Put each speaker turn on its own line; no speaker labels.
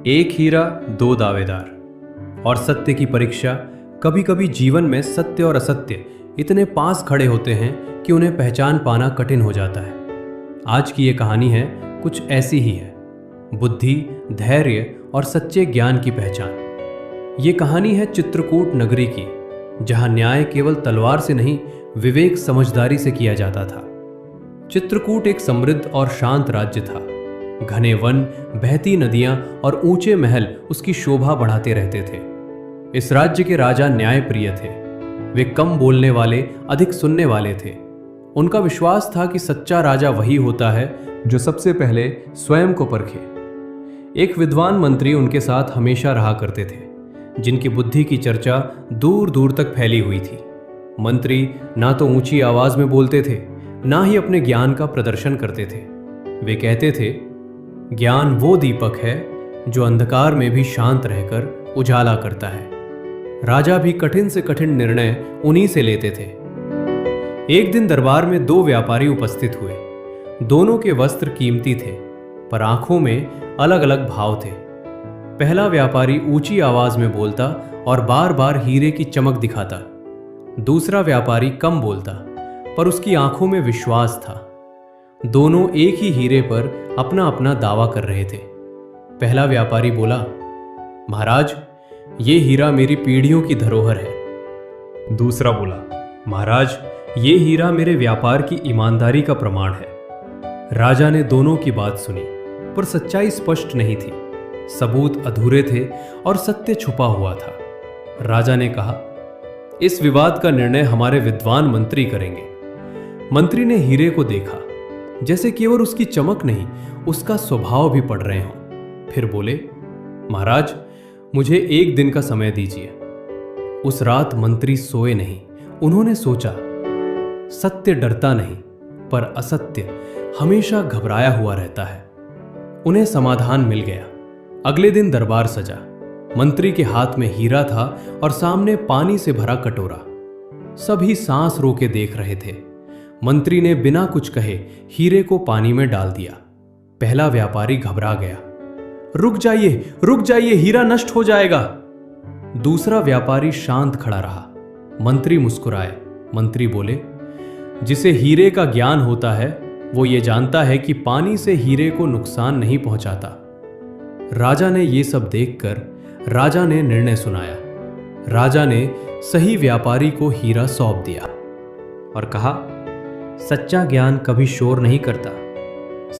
एक हीरा दो दावेदार। और सत्य की परीक्षा। कभी कभी जीवन में सत्य और असत्य इतने पास खड़े होते हैं कि उन्हें पहचान पाना कठिन हो जाता है। आज की ये कहानी है कुछ ऐसी ही है। बुद्धि, धैर्य और सच्चे ज्ञान की पहचान। ये कहानी है चित्रकूट नगरी की, जहां न्याय केवल तलवार से नहीं, विवेक समझदारी से किया जाता था। चित्रकूट एक समृद्ध और शांत राज्य था। घने वन, बहती नदियां और ऊंचे महल उसकी शोभा बढ़ाते रहते थे। इस राज्य के राजा न्यायप्रिय थे। वे कम बोलने वाले, अधिक सुनने वाले थे। उनका विश्वास था कि सच्चा राजा वही होता है जो सबसे पहले स्वयं को परखे। एक विद्वान मंत्री उनके साथ हमेशा रहा करते थे, जिनकी बुद्धि की चर्चा दूर दूर तक फैली हुई थी। मंत्री ना तो ऊंची आवाज में बोलते थे, ना ही अपने ज्ञान का प्रदर्शन करते थे। वे कहते थे, ज्ञान वो दीपक है जो अंधकार में भी शांत रहकर उजाला करता है। राजा भी कठिन से कठिन निर्णय उन्हीं से लेते थे। एक दिन दरबार में दो व्यापारी उपस्थित हुए। दोनों के वस्त्र कीमती थे, पर आंखों में अलग अलग भाव थे। पहला व्यापारी ऊंची आवाज में बोलता और बार बार हीरे की चमक दिखाता। दूसरा व्यापारी कम बोलता, पर उसकी आंखों में विश्वास था। दोनों एक ही हीरे पर अपना अपना दावा कर रहे थे। पहला व्यापारी बोला, महाराज, ये हीरा मेरी पीढ़ियों की धरोहर है। दूसरा बोला, महाराज, ये हीरा मेरे व्यापार की ईमानदारी का प्रमाण है। राजा ने दोनों की बात सुनी, पर सच्चाई स्पष्ट नहीं थी। सबूत अधूरे थे और सत्य छुपा हुआ था। राजा ने कहा, इस विवाद का निर्णय हमारे विद्वान मंत्री करेंगे। मंत्री ने हीरे को देखा, जैसे केवल उसकी चमक नहीं, उसका स्वभाव भी पढ़ रहे हों। फिर बोले, महाराज, मुझे एक दिन का समय दीजिए। उस रात मंत्री सोए नहीं। उन्होंने सोचा, सत्य डरता नहीं, पर असत्य हमेशा घबराया हुआ रहता है। उन्हें समाधान मिल गया। अगले दिन दरबार सजा। मंत्री के हाथ में हीरा था और सामने पानी से भरा कटोरा। सभी सांस रोके देख रहे थे। मंत्री ने बिना कुछ कहे हीरे को पानी में डाल दिया। पहला व्यापारी घबरा गया। रुक जाइए, हीरा नष्ट हो जाएगा। दूसरा व्यापारी शांत खड़ा रहा। मंत्री मुस्कुराए। मंत्री बोले, जिसे हीरे का ज्ञान होता है वो ये जानता है कि पानी से हीरे को नुकसान नहीं पहुंचाता। राजा ने ये सब देखकर राजा ने निर्णय सुनाया। राजा ने सही व्यापारी को हीरा सौंप दिया और कहा, सच्चा ज्ञान कभी शोर नहीं करता,